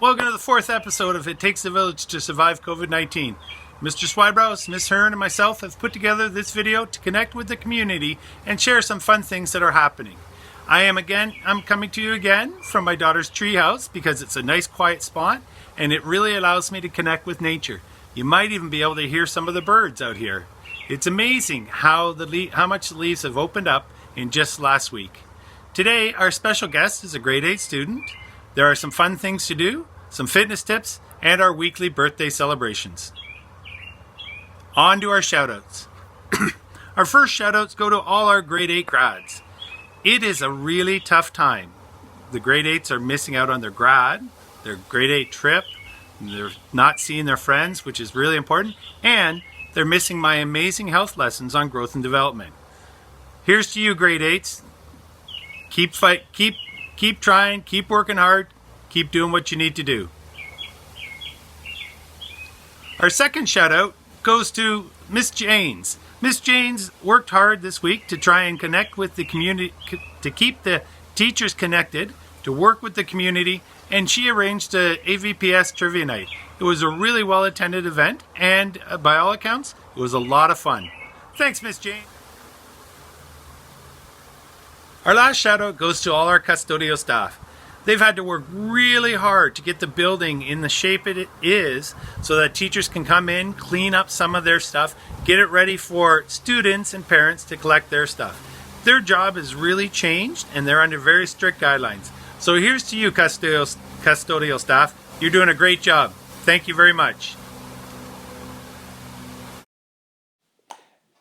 Welcome to the fourth episode of It Takes a Village to Survive COVID-19. Mr. Swybrows, Miss Hearn, and myself have put together this video to connect with the community and share some fun things that are happening. I'm coming to you again from my daughter's treehouse because it's a nice quiet spot and it really allows me to connect with nature. You might even be able to hear some of the birds out here. It's amazing how much the leaves have opened up in just last week. Today, our special guest is a grade 8 student. There are some fun things to do, some fitness tips, and our weekly birthday celebrations. On to our shoutouts. Our first shoutouts go to all our grade 8 grads. It is a really tough time. The grade 8s are missing out on their grade 8 trip. They're not seeing their friends, which is really important, and they're missing my amazing health lessons on growth and development. Here's to you, grade 8s. Keep trying, keep working hard, keep doing what you need to do. Our second shout out goes to Miss Janes. Miss Janes worked hard this week to try and connect with the community, to keep the teachers connected, to work with the community, and she arranged a AVPS trivia night. It was a really well attended event, and by all accounts, it was a lot of fun. Thanks, Miss Jane. Our last shout out goes to all our custodial staff. They've had to work really hard to get the building in the shape it is so that teachers can come in, clean up some of their stuff, get it ready for students and parents to collect their stuff. Their job has really changed and they're under very strict guidelines. So here's to you, custodial staff. You're doing a great job. Thank you very much.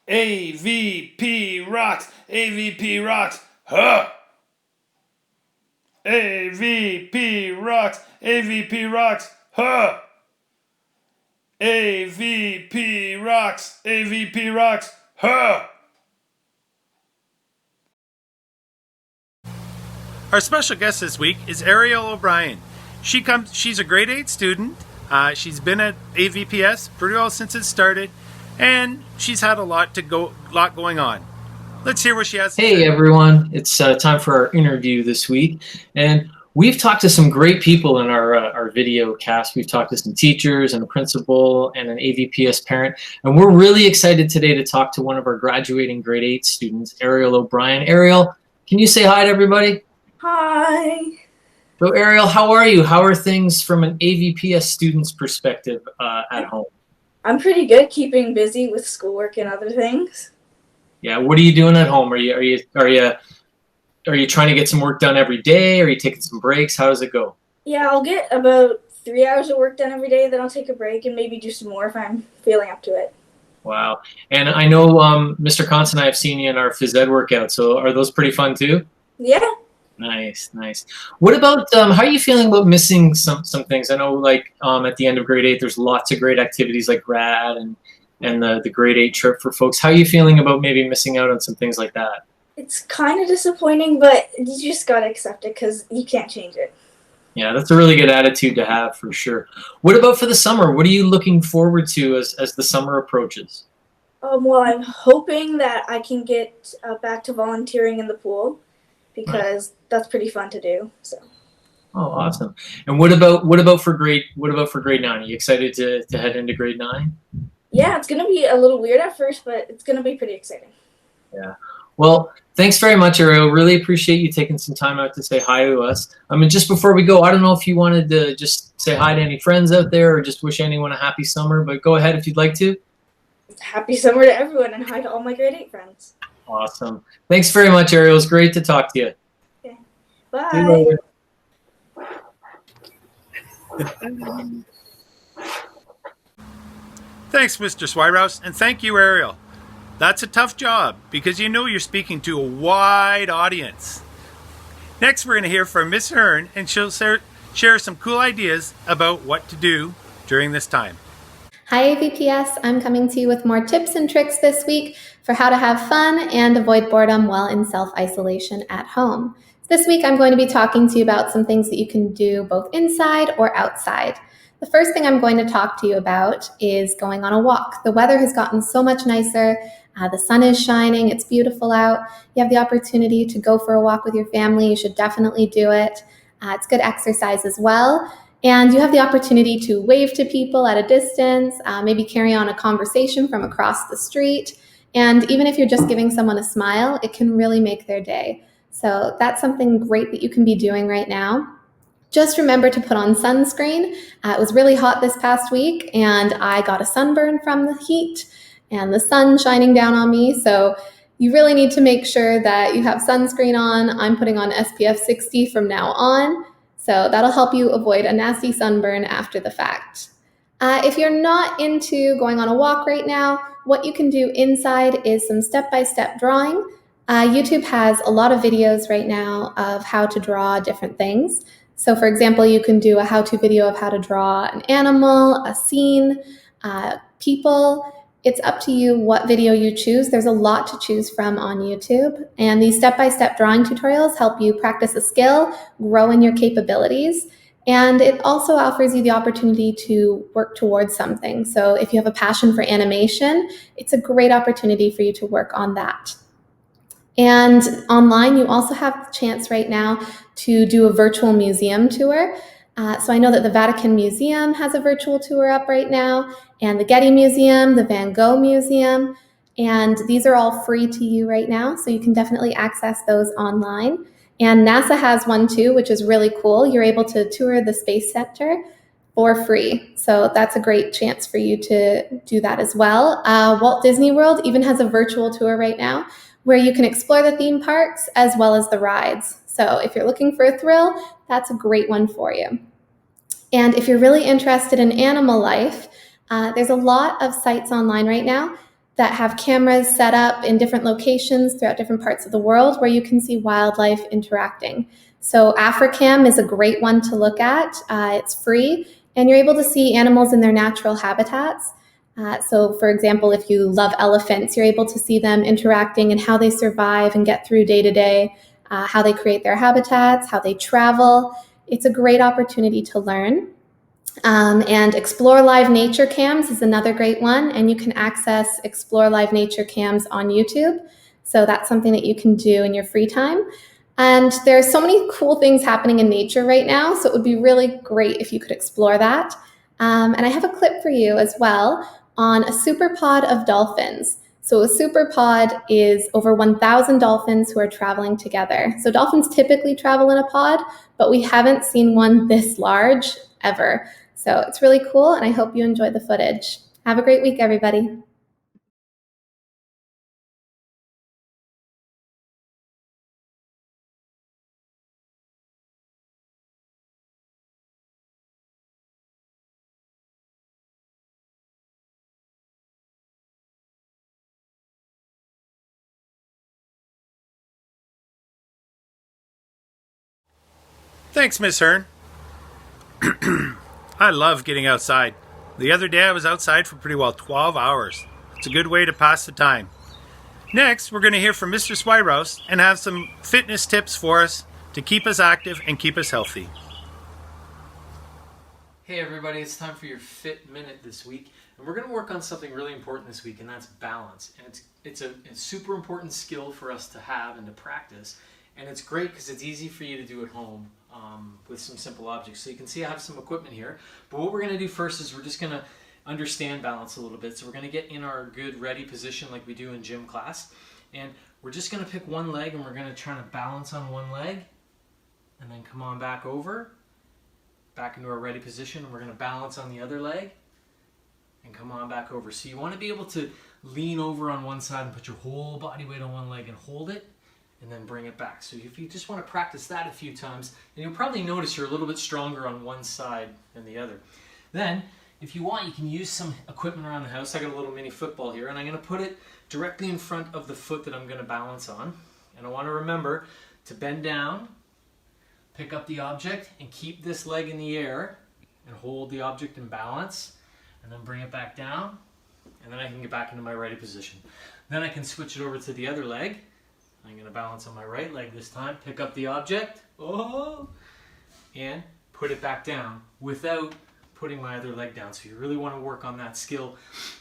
AVP rocks! AVP rocks! Huh! AVP rocks! AVP rocks! Huh! AVP rocks! AVP rocks! Huh! Our special guest this week is Ariel O'Brien. She's a grade 8 student. She's been at AVPS pretty well since it started, and she's had a lot going on. Let's hear what she has to say. Hey everyone, it's time for our interview this week, and we've talked to some great people in our video cast. We've talked to some teachers and a principal and an AVPS parent, and we're really excited today to talk to one of our graduating grade 8 students, Ariel O'Brien. Ariel, can you say hi to everybody? Hi. So Ariel, how are you? How are things from an AVPS student's perspective at home? I'm pretty good, keeping busy with schoolwork and other things. Yeah, what are you doing at home? Are you trying to get some work done every day? Are you taking some breaks? How does it go? Yeah, I'll get about 3 hours of work done every day, then I'll take a break and maybe do some more if I'm feeling up to it. Wow. And I know Mr. Const and I have seen you in our phys ed workout, so are those pretty fun too? Yeah. Nice. What about, how are you feeling about missing some things? I know like at the end of grade 8, there's lots of great activities like grad and the grade 8 trip for folks. How are you feeling about maybe missing out on some things like that? It's kind of disappointing, but you just got to accept it because you can't change it. Yeah, that's a really good attitude to have for sure. What about for the summer? What are you looking forward to as the summer approaches? Well, I'm hoping that I can get back to volunteering in the pool because that's pretty fun to do. So. Oh, awesome. And what about for grade 9? Are you excited to head into grade 9? Yeah, it's going to be a little weird at first, but it's going to be pretty exciting. Yeah. Well, thanks very much, Ariel. Really appreciate you taking some time out to say hi to us. I mean, just before we go, I don't know if you wanted to just say hi to any friends out there or just wish anyone a happy summer, but go ahead if you'd like to. Happy summer to everyone and hi to all my grade 8 friends. Awesome. Thanks very much, Ariel. It's great to talk to you. Okay. Bye. Thanks, Mr. Swybrows, and thank you, Ariel. That's a tough job because you know you're speaking to a wide audience. Next, we're going to hear from Miss Hearn, and she'll share some cool ideas about what to do during this time. Hi AVPS, I'm coming to you with more tips and tricks this week for how to have fun and avoid boredom while in self-isolation at home. This week I'm going to be talking to you about some things that you can do both inside or outside. The first thing I'm going to talk to you about is going on a walk. The weather has gotten so much nicer. The sun is shining. It's beautiful out. You have the opportunity to go for a walk with your family. You should definitely do it. It's good exercise as well. And you have the opportunity to wave to people at a distance, maybe carry on a conversation from across the street. And even if you're just giving someone a smile, it can really make their day. So that's something great that you can be doing right now. Just remember to put on sunscreen. It was really hot this past week, and I got a sunburn from the heat and the sun shining down on me. So you really need to make sure that you have sunscreen on. I'm putting on SPF 60 from now on. So that'll help you avoid a nasty sunburn after the fact. If you're not into going on a walk right now, what you can do inside is some step-by-step drawing. YouTube has a lot of videos right now of how to draw different things. So for example, you can do a how-to video of how to draw an animal, a scene, people. It's up to you what video you choose. There's a lot to choose from on YouTube. And these step-by-step drawing tutorials help you practice a skill, grow in your capabilities, and it also offers you the opportunity to work towards something. So if you have a passion for animation, it's a great opportunity for you to work on that. And online, you also have the chance right now to do a virtual museum tour. So I know that the Vatican Museum has a virtual tour up right now, and the Getty Museum, the Van Gogh Museum, and these are all free to you right now, so you can definitely access those online. And NASA has one too, which is really cool. You're able to tour the Space Center for free. So that's a great chance for you to do that as well. Walt Disney World even has a virtual tour right now where you can explore the theme parks as well as the rides. So if you're looking for a thrill, that's a great one for you. And if you're really interested in animal life, there's a lot of sites online right now that have cameras set up in different locations throughout different parts of the world where you can see wildlife interacting. So Africam is a great one to look at. It's free, and you're able to see animals in their natural habitats. So for example, if you love elephants, you're able to see them interacting and how they survive and get through day to day, how they create their habitats, how they travel. It's a great opportunity to learn. And Explore Live Nature Cams is another great one, and you can access Explore Live Nature Cams on YouTube. So that's something that you can do in your free time. And there are so many cool things happening in nature right now, so it would be really great if you could explore that. And I have a clip for you as well on a superpod of dolphins. So a superpod is over 1,000 dolphins who are traveling together. So dolphins typically travel in a pod, but we haven't seen one this large ever. So it's really cool, and I hope you enjoy the footage. Have a great week, everybody. Thanks, Miss Hearn. I love getting outside. The other day I was outside for pretty well 12 hours. It's a good way to pass the time. Next, we're going to hear from Mr. Swybrous and have some fitness tips for us to keep us active and keep us healthy. Hey everybody, it's time for your Fit Minute this week, and we're going to work on something really important this week, and that's balance. And it's a super important skill for us to have and to practice, and it's great because it's easy for you to do at home with some simple objects. So you can see I have some equipment here, but what we're going to do first is we're just going to understand balance a little bit. So we're going to get in our good ready position like we do in gym class, and we're just going to pick one leg, and we're going to try to balance on one leg and then come on back over, back into our ready position, and we're going to balance on the other leg and come on back over. So you want to be able to lean over on one side and put your whole body weight on one leg and hold it and then bring it back. So if you just want to practice that a few times, and you'll probably notice you're a little bit stronger on one side than the other. Then if you want, you can use some equipment around the house. I got a little mini football here, and I'm going to put it directly in front of the foot that I'm going to balance on. And I want to remember to bend down, pick up the object, and keep this leg in the air and hold the object in balance, and then bring it back down, and then I can get back into my ready position. Then I can switch it over to the other leg. I'm going to balance on my right leg this time, pick up the object, and put it back down without putting my other leg down. So you really want to work on that skill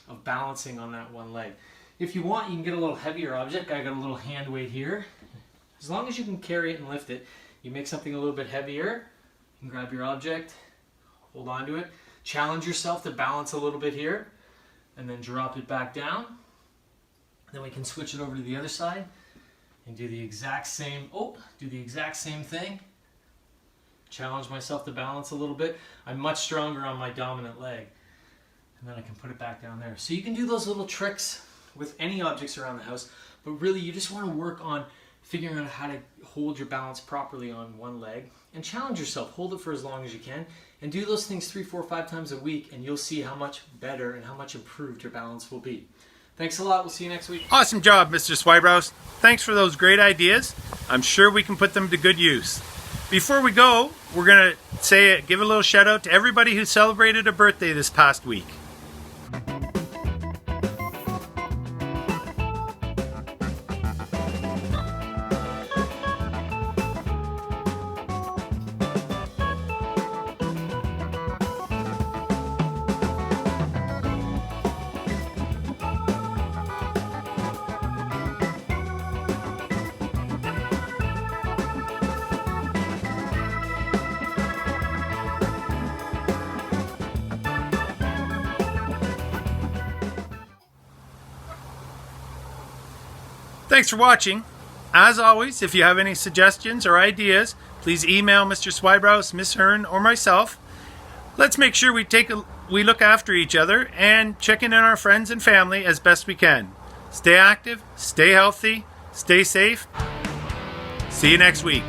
of balancing on that one leg. If you want, you can get a little heavier object. I got a little hand weight here. As long as you can carry it and lift it, you make something a little bit heavier, you can grab your object, hold on to it. Challenge yourself to balance a little bit here, and then drop it back down. Then we can switch it over to the other side and do the exact same thing. Challenge myself to balance a little bit. I'm much stronger on my dominant leg. And then I can put it back down there. So you can do those little tricks with any objects around the house, but really you just want to work on figuring out how to hold your balance properly on one leg and challenge yourself. Hold it for as long as you can and do those things 3, 4, 5 times a week, and you'll see how much better and how much improved your balance will be. Thanks a lot. We'll see you next week. Awesome job, Mr. Swybrows. Thanks for those great ideas. I'm sure we can put them to good use. Before we go, we're going to give a little shout out to everybody who celebrated a birthday this past week. Thanks for watching. As always, if you have any suggestions or ideas, please email Mr. Swybrows, Miss Hearn, or myself. Let's make sure we look after each other and check in on our friends and family as best we can. Stay active, stay healthy, stay safe. See you next week.